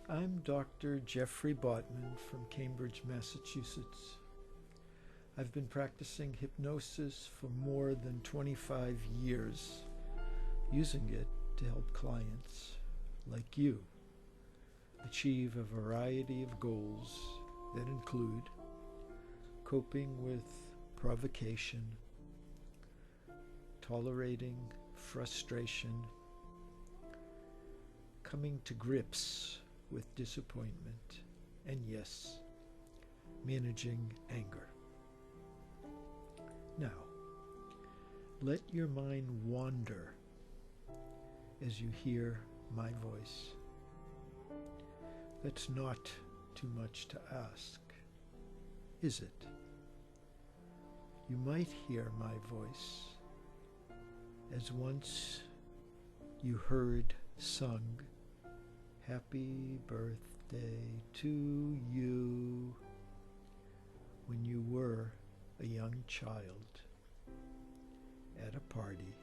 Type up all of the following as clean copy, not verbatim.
I'm Dr. Jeffrey Botman from Cambridge, Massachusetts. I've been practicing hypnosis for more than 25 years, using it to help clients like you achieve a variety of goals that include coping with provocation, tolerating frustration, coming to grips with disappointment, and yes, managing anger. Now, let your mind wander as you hear my voice. That's not too much to ask, is it? You might hear my voice as once you heard sung, "Happy birthday to you," when you were a young child at a party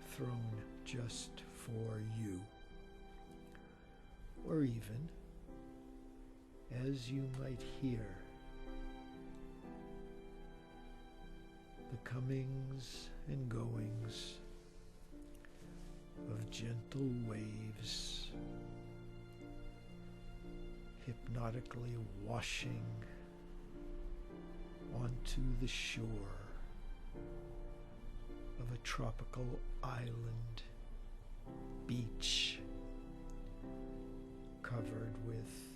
thrown just for you. Or even as you might hear the comings and goings of gentle waves hypnotically washing onto the shore of a tropical island beach covered with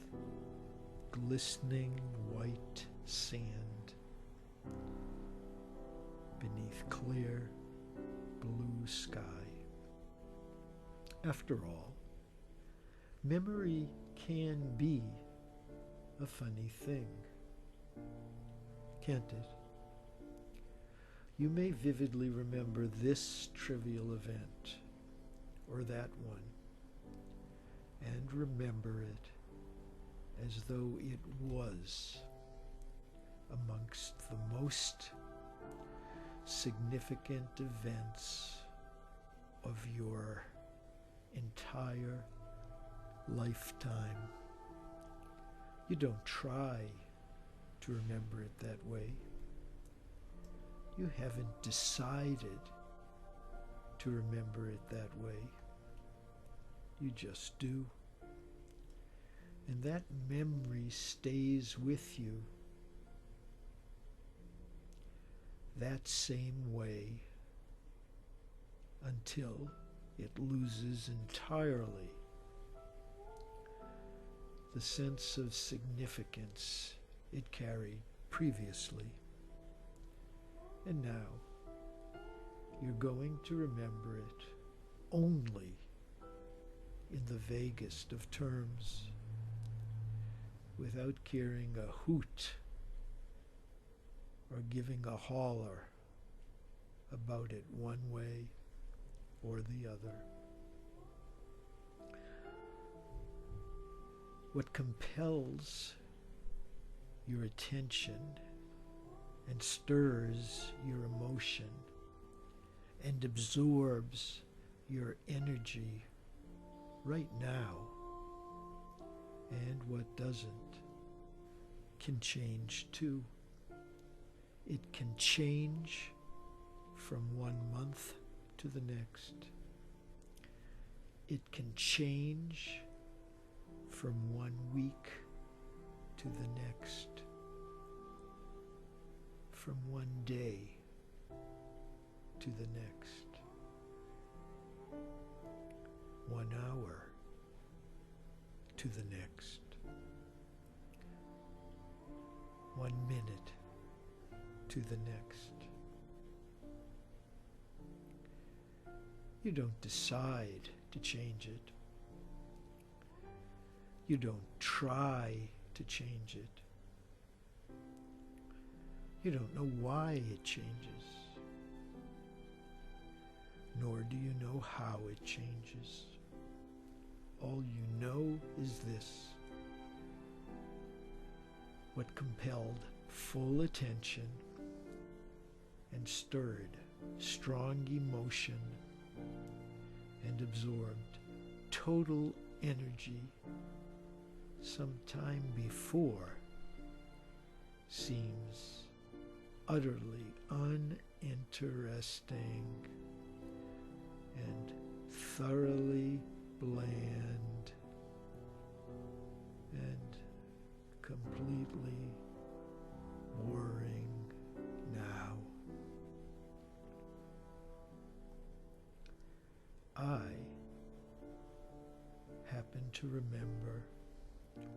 glistening white sand beneath clear blue sky. After all, memory can be a funny thing, can't it? You may vividly remember this trivial event or that one, and remember it as though it was amongst the most significant events of your entire lifetime. You don't try to remember it that way. You haven't decided to remember it that way. You just do. And that memory stays with you that same way until it loses entirely the sense of significance it carried previously. And now you're going to remember it only in the vaguest of terms, without caring a hoot or giving a holler about it one way or the other. What compels your attention and stirs your emotion and absorbs your energy right now, and what doesn't, can change too. It can change from 1 month to the next. It can change from 1 week to the next, from 1 day to the next, 1 hour to the next, 1 minute to the next. You don't decide to change it. You don't try to change it. You don't know why it changes, nor do you know how it changes. All you know is this: what compelled full attention and stirred strong emotion and absorbed total energy sometime before seems utterly uninteresting and thoroughly bland and completely boring now. I happen to remember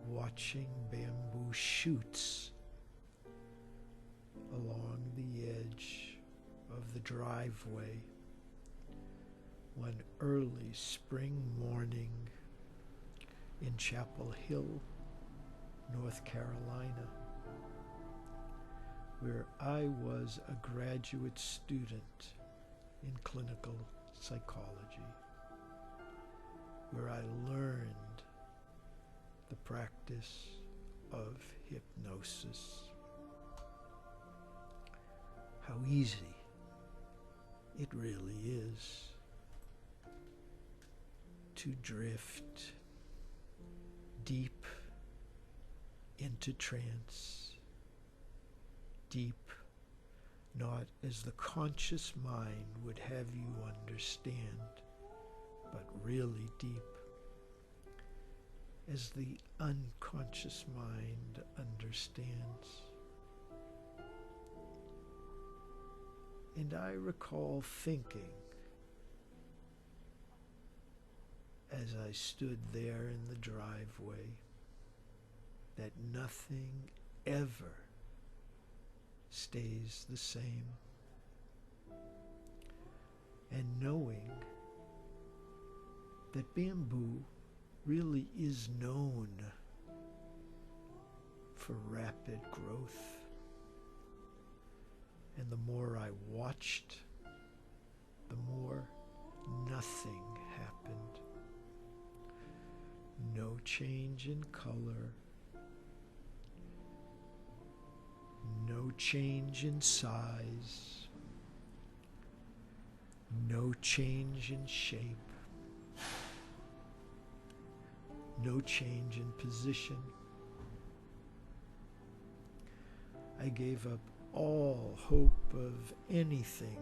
watching bamboo shoots along the edge of the driveway one early spring morning in Chapel Hill, North Carolina, where I was a graduate student in clinical psychology, where I learned the practice of hypnosis. How easy it really is to drift deep into trance, deep not as the conscious mind would have you understand, but really deep as the unconscious mind understands. And I recall thinking, as I stood there in the driveway, that nothing ever stays the same. And knowing that bamboo really is known for rapid growth. And the more I watched, the more nothing happened. No change in color, no change in size, no change in shape, no change in position. I gave up all hope of anything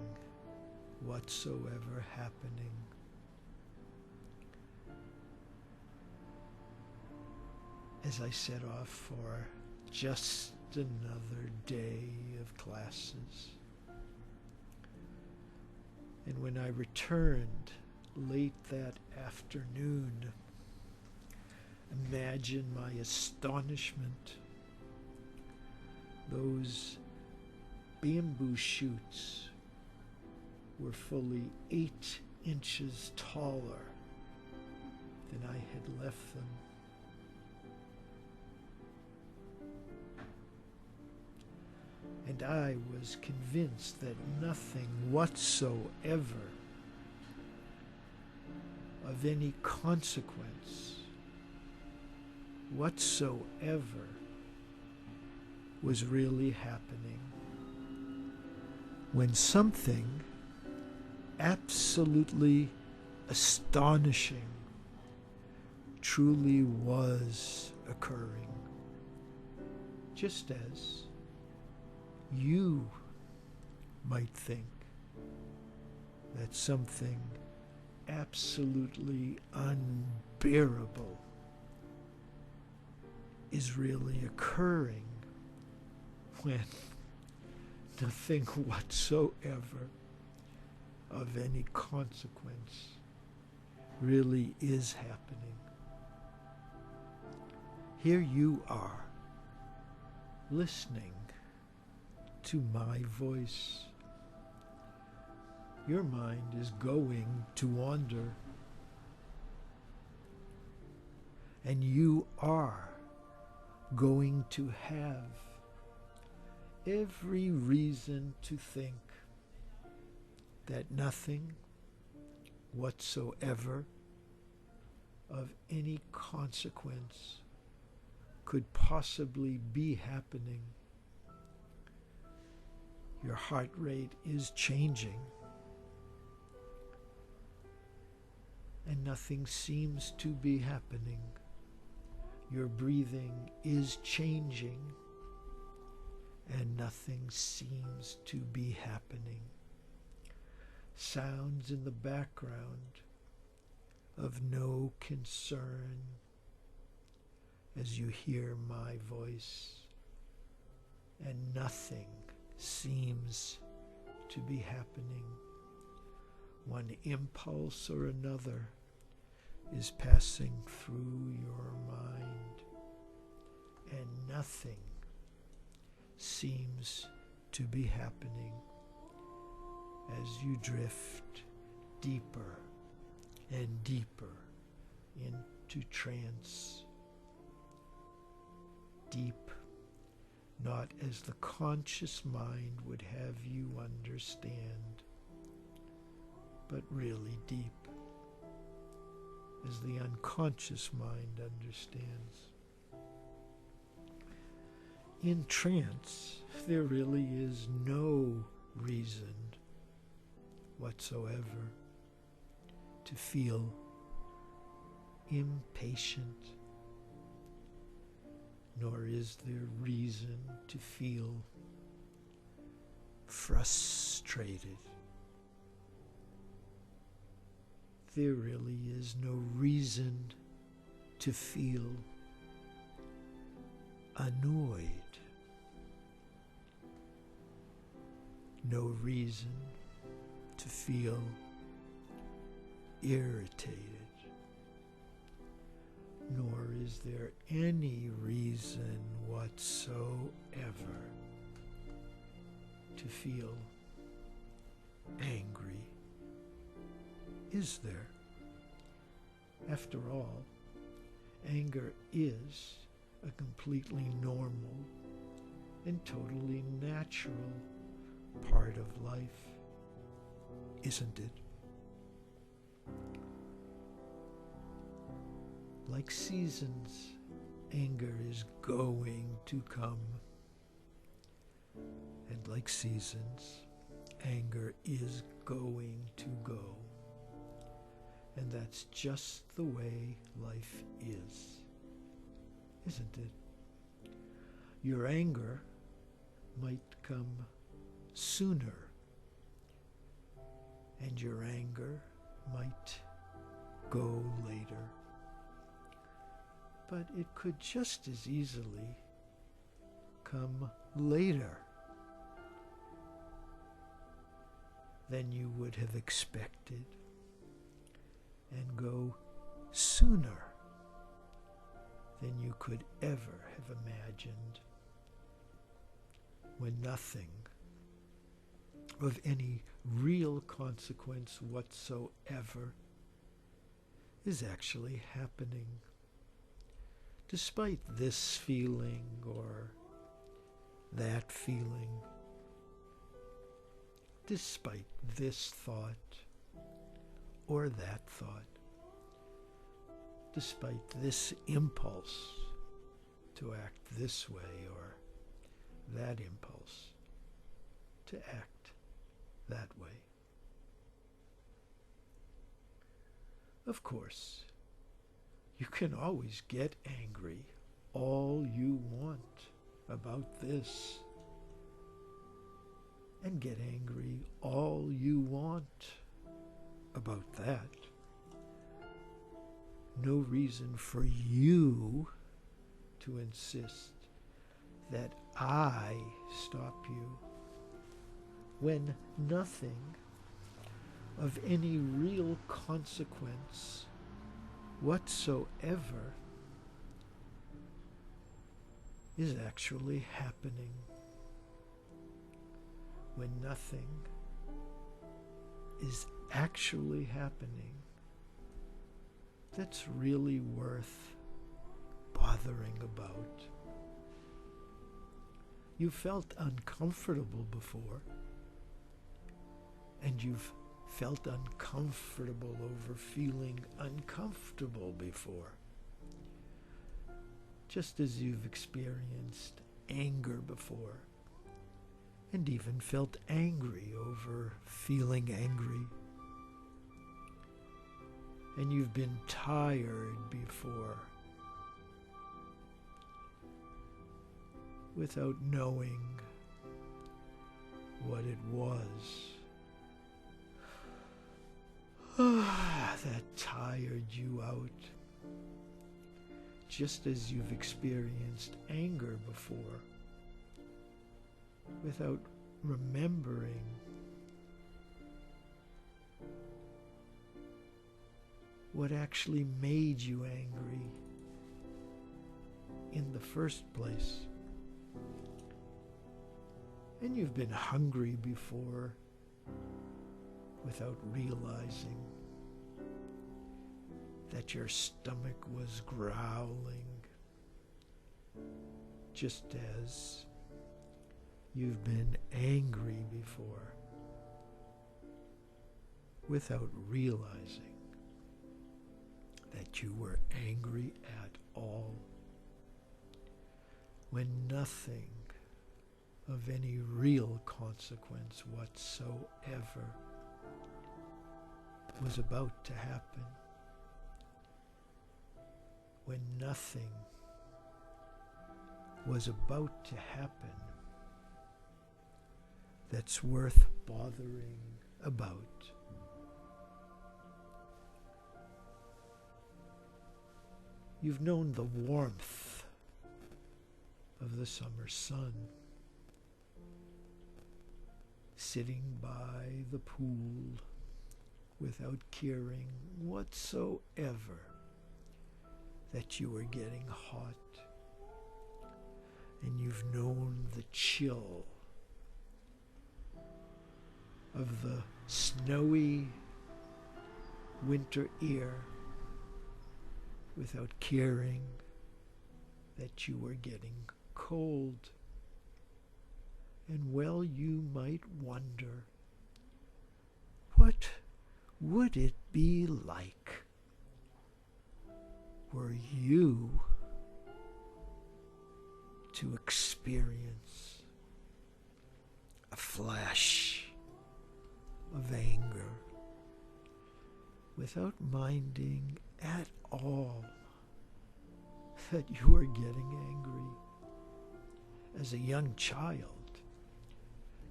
whatsoever happening. As I set off for just another day of classes. And when I returned late that afternoon, imagine my astonishment. Those bamboo shoots were fully 8 inches taller than I had left them. And I was convinced that nothing whatsoever of any consequence whatsoever was really happening, when something absolutely astonishing truly was occurring, just as you might think that something absolutely unbearable is really occurring when nothing whatsoever of any consequence really is happening. Here you are, listening to my voice. Your mind is going to wander, and you are going to have every reason to think that nothing whatsoever of any consequence could possibly be happening. Your heart rate is changing, and nothing seems to be happening. Your breathing is changing, and nothing seems to be happening. Sounds in the background of no concern as you hear my voice, and nothing seems to be happening. One impulse or another is passing through your mind, and nothing seems to be happening as you drift deeper and deeper into trance. Deep, not as the conscious mind would have you understand, but really deep, as the unconscious mind understands. In trance, there really is no reason whatsoever to feel impatient, nor is there reason to feel frustrated. There really is no reason to feel annoyed. No reason to feel irritated. Nor is there any reason whatsoever to feel angry. Is there? After all, anger is a completely normal and totally natural part of life, isn't it? Like seasons, anger is going to come. And like seasons, anger is going to go. And that's just the way life is, isn't it? Your anger might come sooner, and your anger might go later. But it could just as easily come later than you would have expected, and go sooner than you could ever have imagined, when nothing of any real consequence whatsoever is actually happening. Despite this feeling or that feeling, despite this thought or that thought, despite this impulse to act this way or that impulse to act that way. Of course, you can always get angry all you want about this, and get angry all you want about that. No reason for you to insist that I stop you, when nothing of any real consequence whatsoever is actually happening. When nothing is actually happening that's really worth bothering about. You felt uncomfortable before, and you've felt uncomfortable over feeling uncomfortable before. Just as you've experienced anger before, and even felt angry over feeling angry. And you've been tired before without knowing what it was that tired you out, just as you've experienced anger before without remembering what actually made you angry in the first place. And you've been hungry before without realizing that your stomach was growling, just as you've been angry before without realizing that you were angry at all, when nothing of any real consequence whatsoever was about to happen, when nothing was about to happen that's worth bothering about. You've known the warmth of the summer sun, sitting by the pool without caring whatsoever that you were getting hot. And you've known the chill of the snowy winter air without caring that you were getting cold. And well, you might wonder, what would it be like were you to experience a flash of anger without minding at all that you were getting angry? As a young child,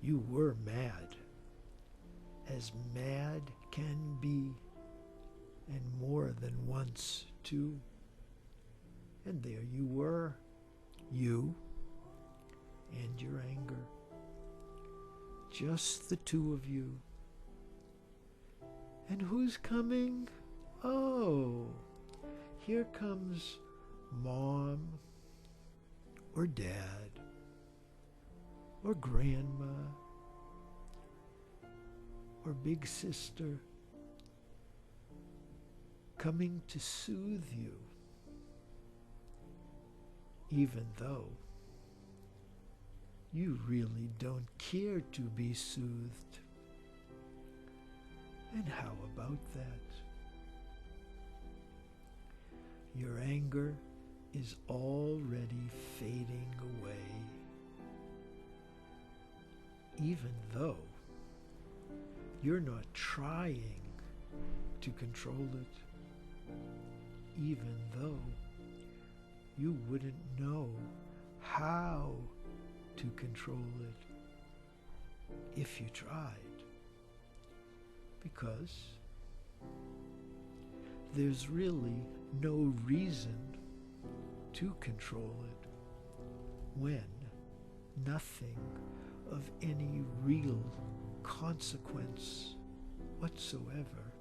you were mad, as mad can be, and more than once too. And there you were, you and your anger, just the two of you. And who's coming? Oh, here comes Mom, or Dad, or Grandma, or Big Sister, coming to soothe you, even though you really don't care to be soothed. And how about that? Your anger is already fading away, even though you're not trying to control it, even though you wouldn't know how to control it if you tried, because there's really no reason to control it when nothing of any real consequence whatsoever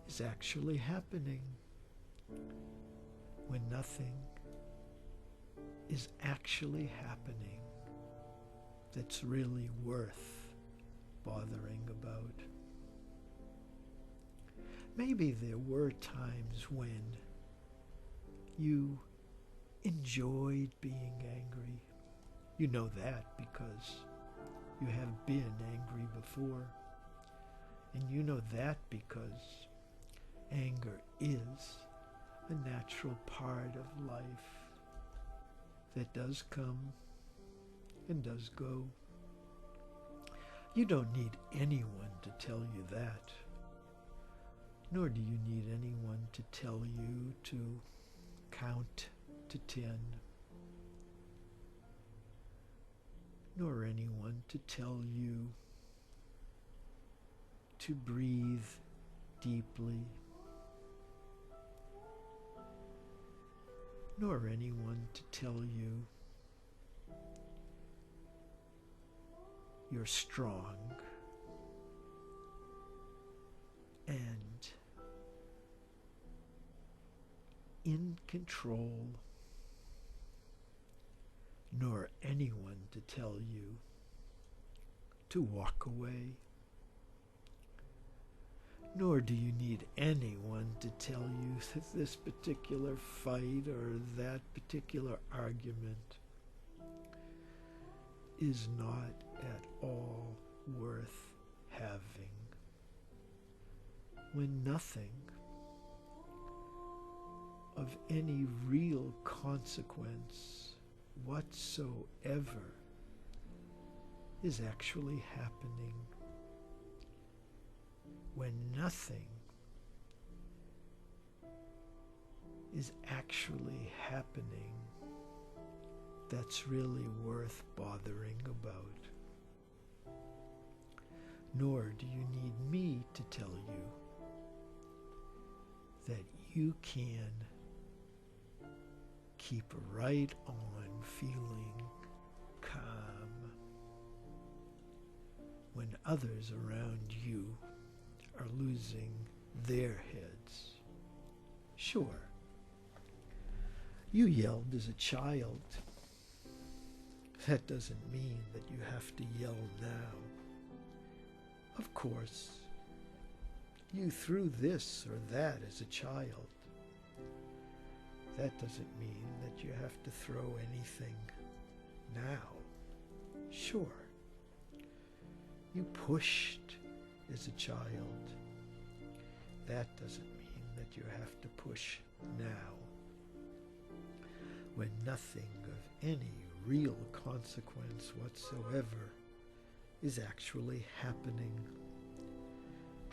is actually happening, when nothing is actually happening that's really worth bothering about. Maybe there were times when you enjoyed being angry. You know that because you have been angry before. And you know that because anger is a natural part of life that does come and does go. You don't need anyone to tell you that. nor do you need anyone to tell you to count to 10, nor anyone to tell you to breathe deeply, nor anyone to tell you you're strong and in control, nor anyone to tell you to walk away, nor do you need anyone to tell you that this particular fight or that particular argument is not at all worth having, when nothing of any real consequence whatsoever is actually happening, when nothing is actually happening that's really worth bothering about. Nor do you need me to tell you that you can keep right on feeling calm when others around you are losing their heads. Sure, you yelled as a child. That doesn't mean that you have to yell now. Of course, you threw this or that as a child. That doesn't mean that you have to throw anything now. Sure, you pushed as a child. That doesn't mean that you have to push now. When nothing of any real consequence whatsoever is actually happening,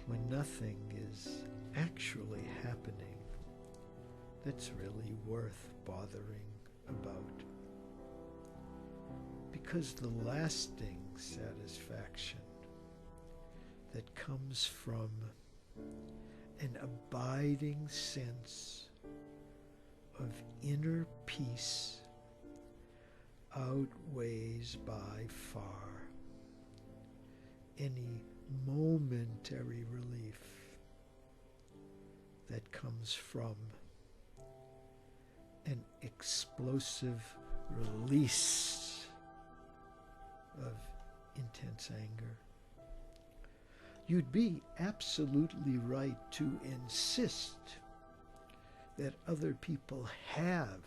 when nothing is actually happening that's really worth bothering about. Because the lasting satisfaction that comes from an abiding sense of inner peace outweighs by far any momentary relief that comes from an explosive release of intense anger. You'd be absolutely right to insist that other people have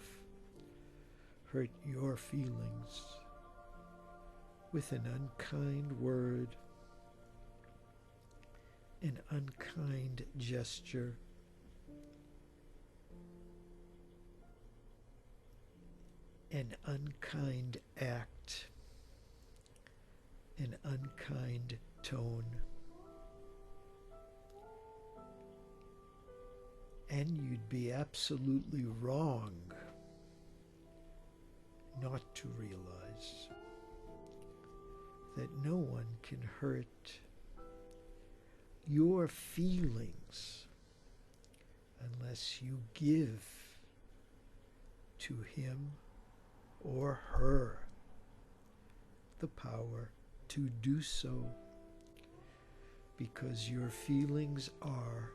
hurt your feelings with an unkind word, an unkind gesture, an unkind act, an unkind tone. And you'd be absolutely wrong not to realize that no one can hurt your feelings unless you give to him or her the power to do so, because your feelings are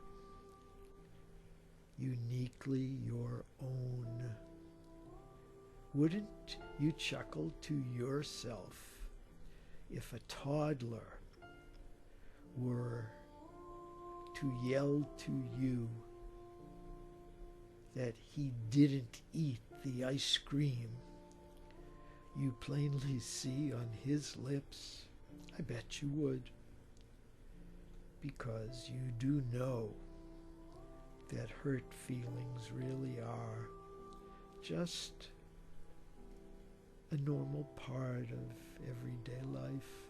uniquely your own. Wouldn't you chuckle to yourself if a toddler were to yell to you that he didn't eat the ice cream you plainly see on his lips? I bet you would, because you do know that hurt feelings really are just a normal part of everyday life.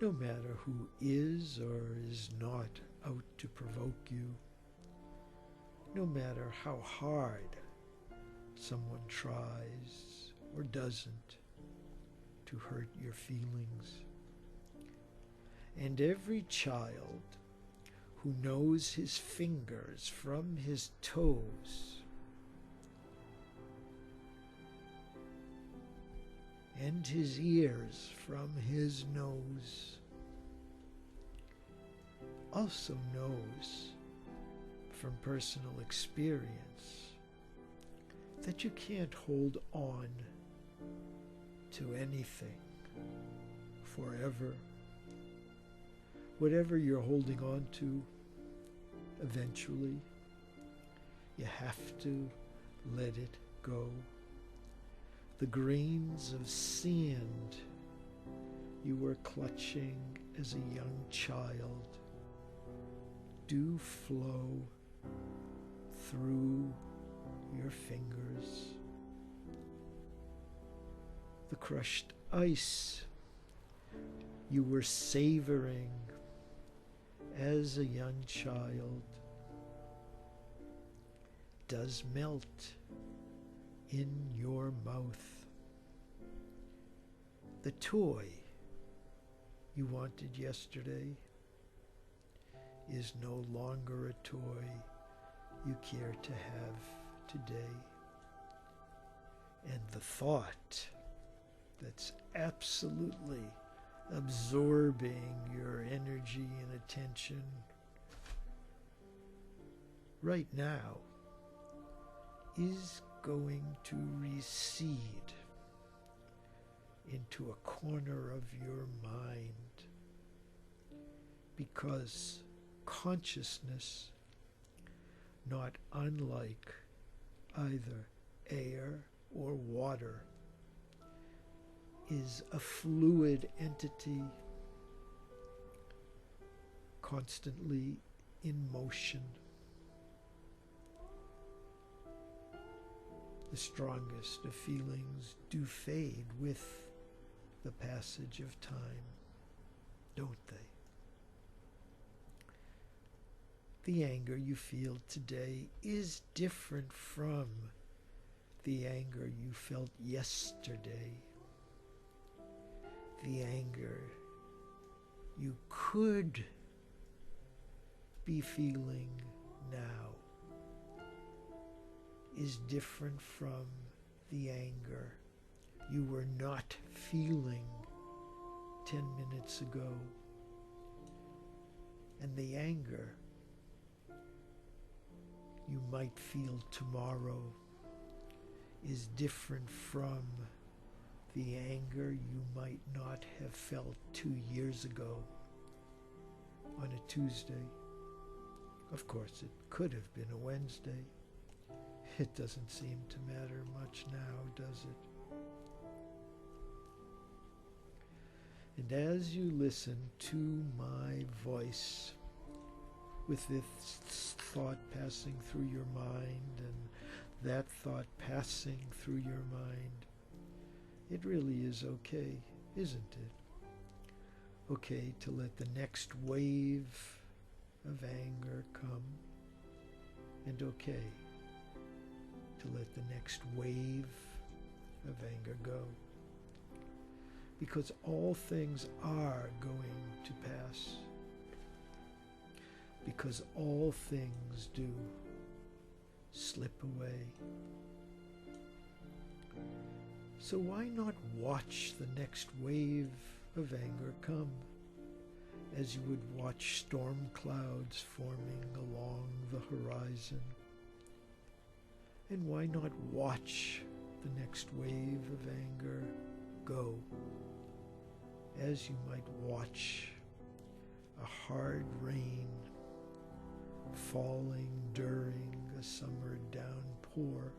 No matter who is or is not out to provoke you, no matter how hard someone tries or doesn't to hurt your feelings. And every child who knows his fingers from his toes and his ears from his nose also knows from personal experience that you can't hold on to anything forever. Whatever you're holding on to, eventually you have to let it go. The grains of sand you were clutching as a young child do flow through your fingers. The crushed ice you were savoring as a young child does melt in your mouth. The toy you wanted yesterday is no longer a toy you care to have today. And the thought that's absolutely absorbing your energy and attention right now is going to recede into a corner of your mind, because consciousness, not unlike either air or water, is a fluid entity constantly in motion. The strongest of feelings do fade with the passage of time, don't they? The anger you feel today is different from the anger you felt yesterday. The anger you could be feeling now is different from the anger you were not feeling 10 minutes ago. And the anger you might feel tomorrow is different from the anger you might not have felt 2 years ago on a Tuesday. Of course, it could have been a Wednesday. It doesn't seem to matter much now, does it? And as you listen to my voice, with this thought passing through your mind and that thought passing through your mind, it really is okay, isn't it? Okay to let the next wave of anger come, and okay to let the next wave of anger go. Because all things are going to pass. Because all things do slip away. So why not watch the next wave of anger come, as you would watch storm clouds forming along the horizon? And why not watch the next wave of anger go, as you might watch a hard rain falling during a summer downpour?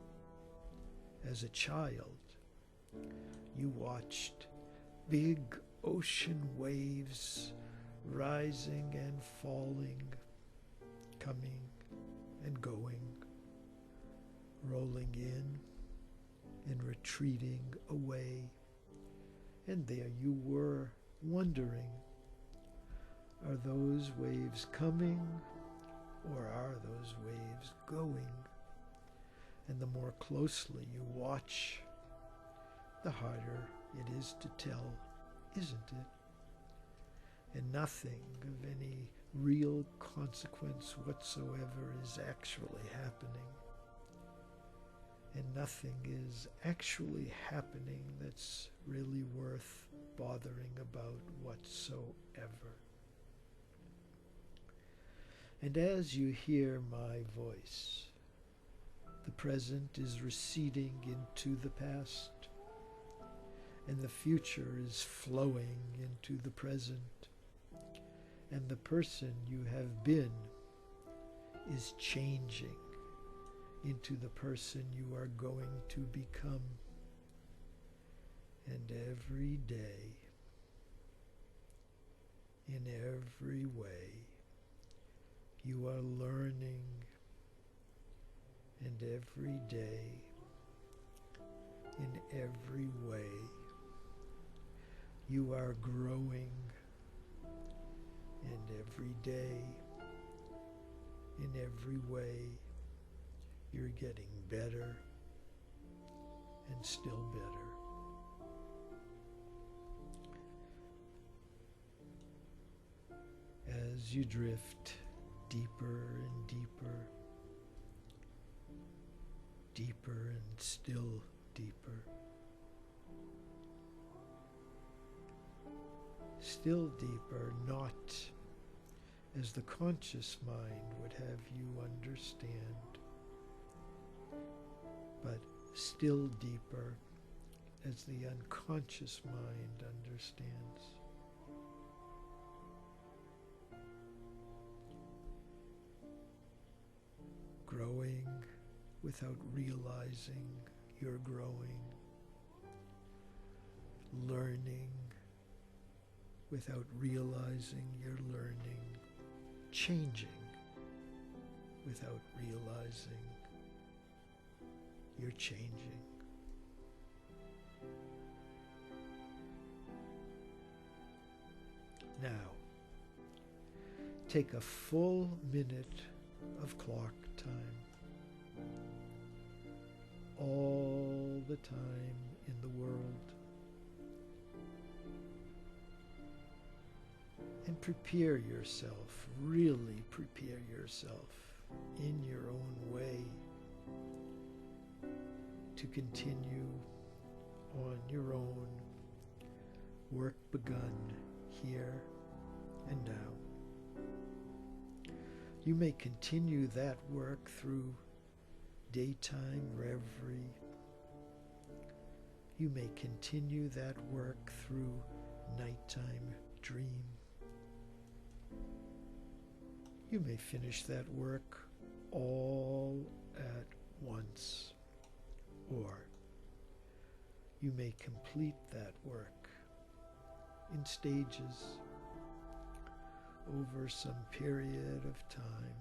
As a child, you watched big ocean waves rising and falling, coming and going, rolling in and retreating away. And there you were, wondering, Are those waves coming, or are those waves going? And the more closely you watch, the harder it is to tell, isn't it? And nothing of any real consequence whatsoever is actually happening. And nothing is actually happening that's really worth bothering about whatsoever. And as you hear my voice, the present is receding into the past, and the future is flowing into the present, and the person you have been is changing into the person you are going to become. And every day, in every way, you are learning, and every day, in every way, you are growing, and every day, in every way, you're getting better and still better. As you drift deeper and deeper, deeper and still deeper, still deeper, not as the conscious mind would have you understand, but still deeper as the unconscious mind understands. Growing without realizing you're growing. Learning without realizing you're learning. Changing without realizing you're changing. Now, take a full minute of clock time. All the time in the world. And prepare yourself, really prepare yourself in your own way to continue on your own work begun here and now. You may continue that work through daytime reverie. You may continue that work through nighttime dream. You may finish that work all at once, or you may complete that work in stages over some period of time,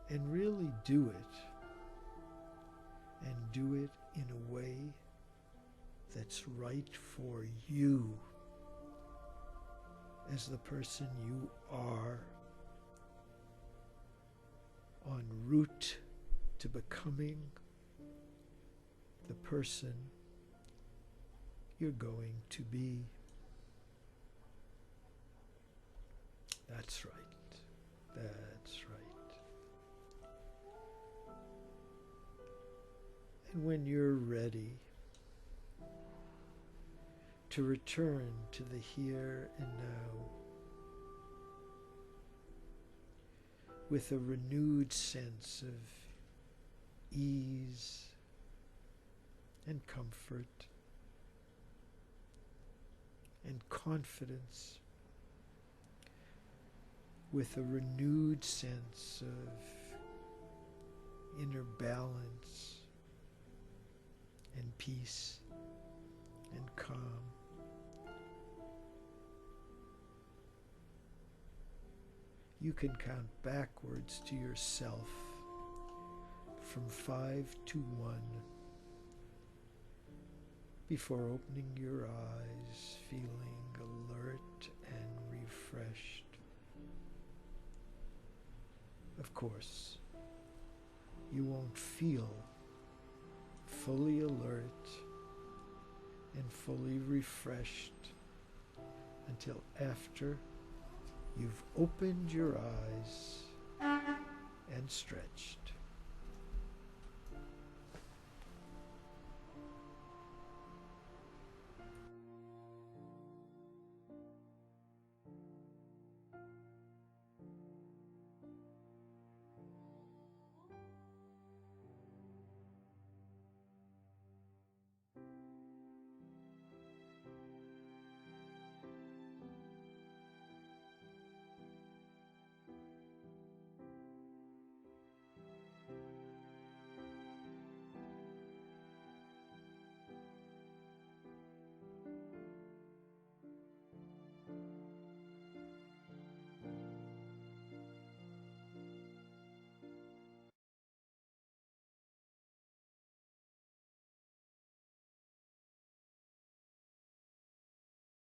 and really do it, and do it in a way that's right for you as the person you are, en route to becoming the person you're going to be. That's right. That's right. And when you're ready to return to the here and now with a renewed sense of ease and comfort and confidence, with a renewed sense of inner balance and peace and calm. You can count backwards to yourself from 5 to 1 before opening your eyes, feeling alert refreshed. Of course, you won't feel fully alert and fully refreshed until after you've opened your eyes and stretched.